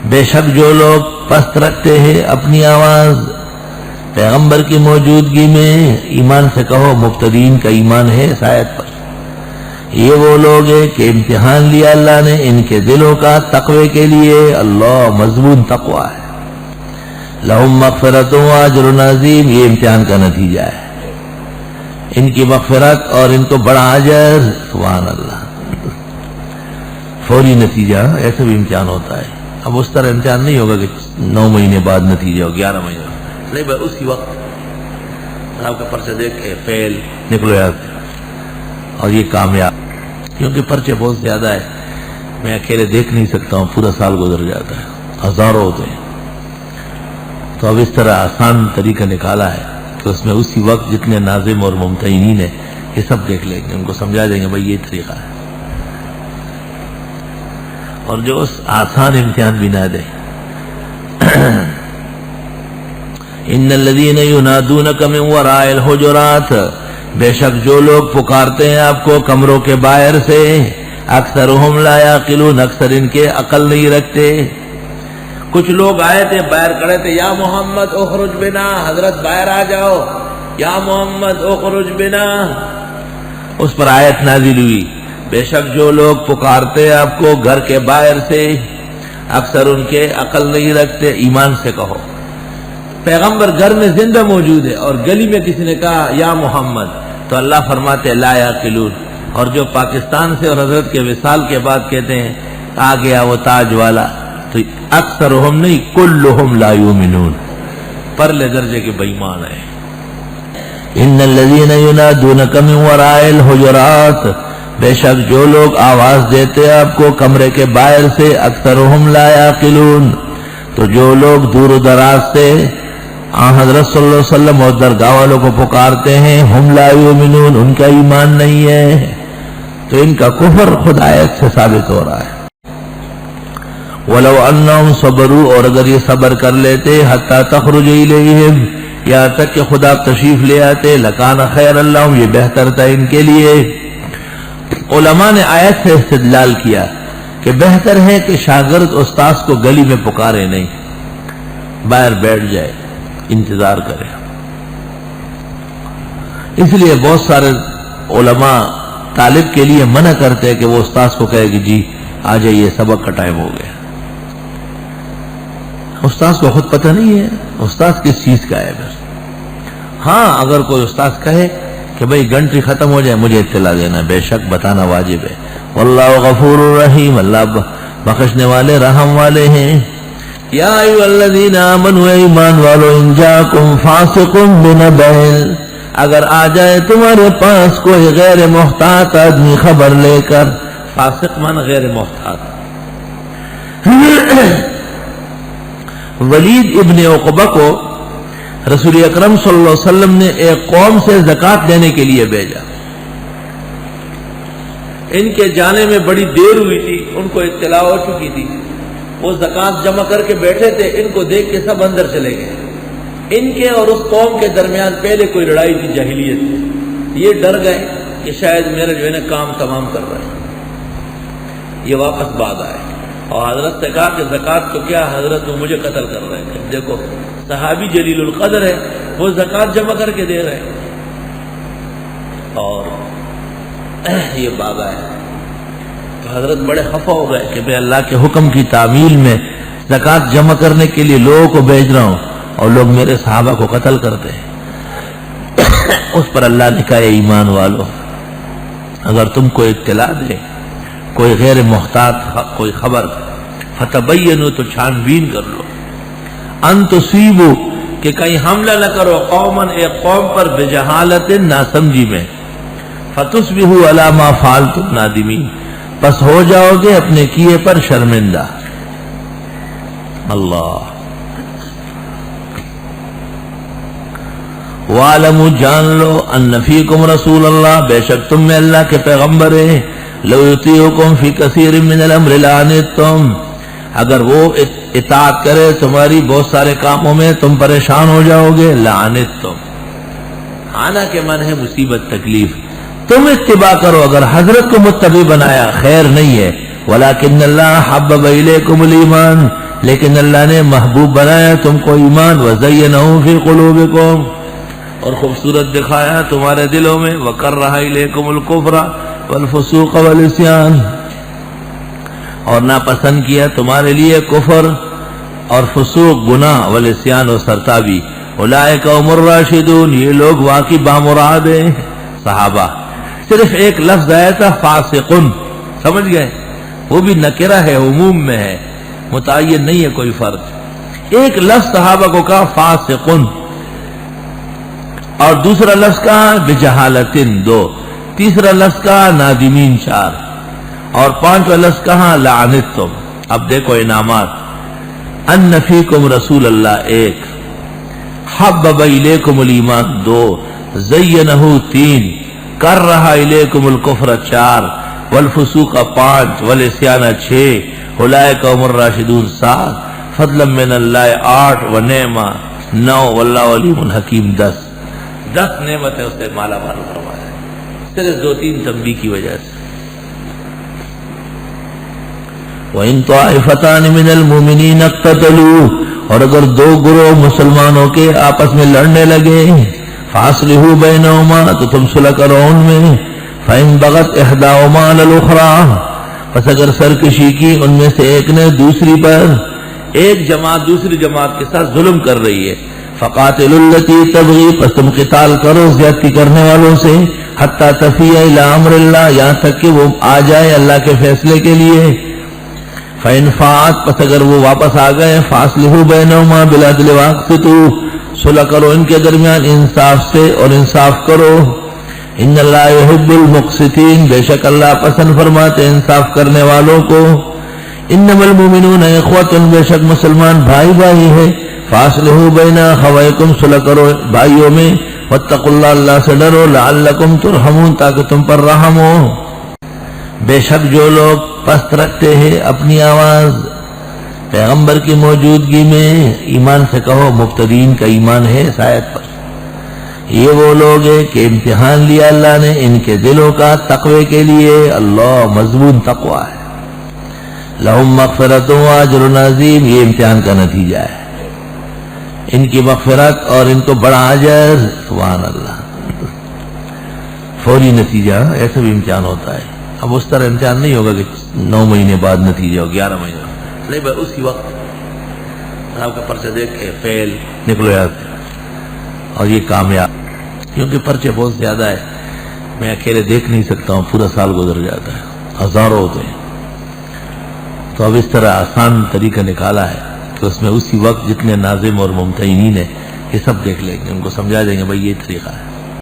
بے شک جو لوگ پست رکھتے ہیں اپنی آواز پیغمبر کی موجودگی میں، ایمان سے کہو مبتدئین کا ایمان ہے اس آیت پر، یہ وہ لوگ ہیں کہ امتحان لیا اللہ نے ان کے دلوں کا تقوی کے لیے، اللہ مضمون تقوی ہے، لہم مغفرت و اجر عظیم، یہ امتحان کا نتیجہ ہے، ان کی مغفرت اور ان کو بڑا اجر، سبحان اللہ، فوری نتیجہ، ایسے بھی امتحان ہوتا ہے، اب اس طرح امتحان نہیں ہوگا کہ 9 مہینے بعد نتیجہ ہو، 11 مہینے نہیں بھائی، اسی وقت آپ کا پرچہ دیکھ کے فیل نکلو یاد اور یہ کامیاب، کیونکہ پرچے بہت زیادہ ہے، میں اکیلے دیکھ نہیں سکتا ہوں، پورا سال گزر جاتا ہے، ہزاروں ہوتے ہیں، تو اب اس طرح آسان طریقہ نکالا ہے کہ اس میں اسی وقت جتنے ناظم اور ممتحنین ہیں یہ سب دیکھ لیں گے، ان کو سمجھا دیں گے بھائی یہ طریقہ ہے، اور جو اس آسان امتحان بھی نہ دے، ان الذین ینادونک من وراء الحجرات، بے شک جو لوگ پکارتے ہیں آپ کو کمروں کے باہر سے، اکثرهم لا یعقلون، اکثر ان کے عقل نہیں رکھتے، کچھ لوگ آئے تھے باہر کھڑے تھے، یا محمد اخرج بنا، حضرت باہر آ جاؤ، یا محمد اخرج بنا، اس پر آیت نازل ہوئی، بے شک جو لوگ پکارتے ہیں آپ کو گھر کے باہر سے، اکثر ان کے عقل نہیں رکھتے، ایمان سے کہو پیغمبر گھر میں زندہ موجود ہے اور گلی میں کسی نے کہا یا محمد، تو اللہ فرماتے لا یعقلون، اور جو پاکستان سے اور حضرت کے وصال کے بعد کہتے ہیں آ گیا وہ تاج والا، تو اکثرهم نہیں کلهم لا یؤمنون، پرلے درجے کے بے ایمان ہیں، ان الذین ینادونک من وراء الحجرات، بے شک جو لوگ آواز دیتے آپ کو کمرے کے باہر سے، اکثرهم لا یعقلون، تو جو لوگ دور و دراز سے حضرت صلی اللہ علیہ وسلم اور درگاہ والوں کو پکارتے ہیں، ہم لا یؤمنون، ان کا ایمان نہیں ہے، تو ان کا کفر خود آیت سے ثابت ہو رہا ہے، وَلَوْ أَنَّهُمْ صَبَرُوا، اور اگر یہ صبر کر لیتے حَتَّى تَخْرُجَ إِلَيْهِمْ، یہاں تک کہ خدا تشریف لے آتے، لَكَانَ خَيْرًا لَهُمْ، یہ بہتر تھا ان کے لیے، علماء نے آیت سے استدلال کیا کہ بہتر ہے کہ شاگرد استاذ کو گلی میں پکارے نہیں، باہر بیٹھ جائے، انتظار کرے، اس لیے بہت سارے علماء طالب کے لیے منع کرتے ہیں کہ وہ استاذ کو کہے کہ جی آ جائیے سبق کا ٹائم ہو گیا، استاذ کو خود پتہ نہیں ہے استاذ کس چیز کا ہے، بس ہاں اگر کوئی استاذ کہے کہ بھئی گھنٹی ختم ہو جائے مجھے اطلاع دینا، بے شک بتانا واجب ہے، واللہ غفور الرحیم، اللہ بخشنے والے رحم والے ہیں، یا ایھا الذین آمنوا، ایمان والو، ان جاءکم فاسق بنبأ، اگر آ جائے تمہارے پاس کوئی غیر محتاط آدمی خبر لے کر، فاسق من غیر محتاط، ولید ابن عقبہ کو رسول اکرم صلی اللہ علیہ وسلم نے ایک قوم سے زکوٰۃ دینے کے لیے بھیجا، ان کے جانے میں بڑی دیر ہوئی تھی، ان کو اطلاع ہو چکی تھی، وہ زکوٰۃ جمع کر کے بیٹھے تھے، ان کو دیکھ کے سب اندر چلے گئے، ان کے اور اس قوم کے درمیان پہلے کوئی لڑائی تھی جاہلیت میں، یہ ڈر گئے کہ شاید میرا جو ہے نا کام تمام کر رہے ہیں، یہ واپس بعد آئے اور حضرت سے کہا کہ زکوٰۃ تو کیا حضرت وہ مجھے قتل کر رہے ہیں، دیکھو صحابی جلیل القدر ہے، وہ زکوٰۃ جمع کر کے دے رہے ہیں، اور یہ باغ آئے تو حضرت بڑے خفا ہو گئے کہ میں اللہ کے حکم کی تعمیل میں زکوٰۃ جمع کرنے کے لیے لوگوں کو بھیج رہا ہوں اور لوگ میرے صحابہ کو قتل کرتے ہیں، اس پر اللہ نے کہا ایمان والو، اگر تم کو اطلاع دے کوئی غیر محتاط کوئی خبر، فتبینوا، تو چھان بین کر لو، ان تصیبوا، کہ کہیں حملہ نہ کرو، قوماً، ایک قوم پر، بجہالت، ناسمجھی میں، فتصبحوا علی ما فعلتم نادمین، پس ہو جاؤ گے اپنے کیے پر شرمندہ، اللہ، وَاعْلَمُوا، جان لو، ان فیکم رسول اللہ، بے شک تم میں اللہ کے پیغمبر ہیں، لو یطیعکم فی کثیر من الامر لعنتم، اگر وہ اطاعت کرے تمہاری بہت سارے کاموں میں تم پریشان ہو جاؤ گے، لعنتم، آنا کے من ہے مصیبت تکلیف، تم اتباع کرو، اگر حضرت کو متبع بنایا خیر نہیں ہے، ولیکن اللہ حبب الیکم الایمان، لیکن اللہ نے محبوب بنایا تم کو ایمان، وزینہ فی قلوبکم، اور خوبصورت دکھایا تمہارے دلوں میں، وکرہ الیکم الکفر والفسوق والعصیان، اور ناپسند کیا تمہارے لیے کفر اور فسوق، گناہ، والعصیان و سرتابی، اولئک هم الراشدون، یہ لوگ واقعی بامراد ہیں صحابہ۔ صرف ایک لفظ آیا تھا فاسقن، سمجھ گئے، وہ بھی نکرہ ہے، عموم میں ہے، متعین نہیں ہے کوئی فرد۔ ایک لفظ صحابہ کو کہا فاسقن، اور دوسرا لفظ کہا بجہالتن، 2، تیسرا لفظ کہا نادمین، 4، اور 5واں لفظ کہا لعنتم۔ اب دیکھو انعامات، ان فیکم رسول اللہ، 1، حبب الیکم الایمان، 2، زینہ، 3، کرہ الیکم الکفر، 4، والفسوق، 5، والعصیان، 6، اولئک هم الراشدون، 7، فضلا من اللہ، 8، ونعمہ، 9، واللہ علیم حکیم، 10 نعمتیں اس نے مالا مال فرمایا، صرف 2-3 تنبیہ کی وجہ سے۔ وَإِن طَائِفَتَانِ مِنَ الْمُؤْمِنِينَ اقْتَتَلُوا، اور اگر 2 گروہ مسلمانوں کے آپس میں لڑنے لگے، فَأَصْلِحُوا بَيْنَهُمَا، تو تم صلح کرو ان میں، فَإِن بَغَتْ إِحْدَاهُمَا عَلَى الْأُخْرَى، پس اگر سرکشی کی ان میں سے ایک نے دوسری پر، ایک جماعت دوسری جماعت کے ساتھ ظلم کر رہی ہے، فَقَاتِلُوا الَّتِي تَبْغِي، پس تم قتال کرو زیادتی کرنے والوں سے، حَتَّى تَفِيَ إِلَىٰ أَمْرِ اللَّهِ، یہاں تک کہ وہ آ جائے اللہ کے فیصلے کے لیے، فَإِنْ فَاءَتْ، پس اگر وہ واپس آ گئے، فَأَصْلِحُوا بَيْنَهُمَا بِالْعَدْلِ وَأَقْسِطُوا، صلح کرو ان کے درمیان انصاف سے اور انصاف کرو، ان اللہ یحب المقسطین، بے شک اللہ پسند فرماتے انصاف کرنے والوں کو، انما المؤمنون اخوة، بے شک مسلمان بھائی بھائی ہے، فاصلحوا بین اخویکم، صلح کرو بھائیوں میں، واتقوا اللہ، اللہ سے ڈرو، لعلکم ترحمون، تاکہ تم پر رحم ہو۔ بے شک جو لوگ پست رکھتے ہیں اپنی آواز پیغمبر کی موجودگی میں، ایمان سے کہو مبتدئین کا ایمان ہے اس آیت پر، یہ وہ لوگ ہیں کہ امتحان لیا اللہ نے ان کے دلوں کا تقوی کے لیے، اللہ مضمون تقوی ہے، لہم مغفرت و اجر عظیم، یہ امتحان کا نتیجہ ہے، ان کی مغفرت اور ان کو بڑا اجر، سبحان اللہ، فوری نتیجہ، ایسا بھی امتحان ہوتا ہے۔ اب اس طرح امتحان نہیں ہوگا کہ 9 مہینے بعد نتیجہ ہو، 11 مہینے نہیں بھائی، اسی وقت آپ کا پرچہ دیکھ کے فیل نکلو یاد، اور یہ کامیاب، کیونکہ پرچے بہت زیادہ ہے، میں اکیلے دیکھ نہیں سکتا ہوں، پورا سال گزر جاتا ہے، ہزاروں ہوتے ہیں، تو اب اس طرح آسان طریقہ نکالا ہے کہ اس میں اسی وقت جتنے ناظم اور ممتحنین ہیں یہ سب دیکھ لیں گے، ان کو سمجھا دیں گے بھائی یہ طریقہ ہے۔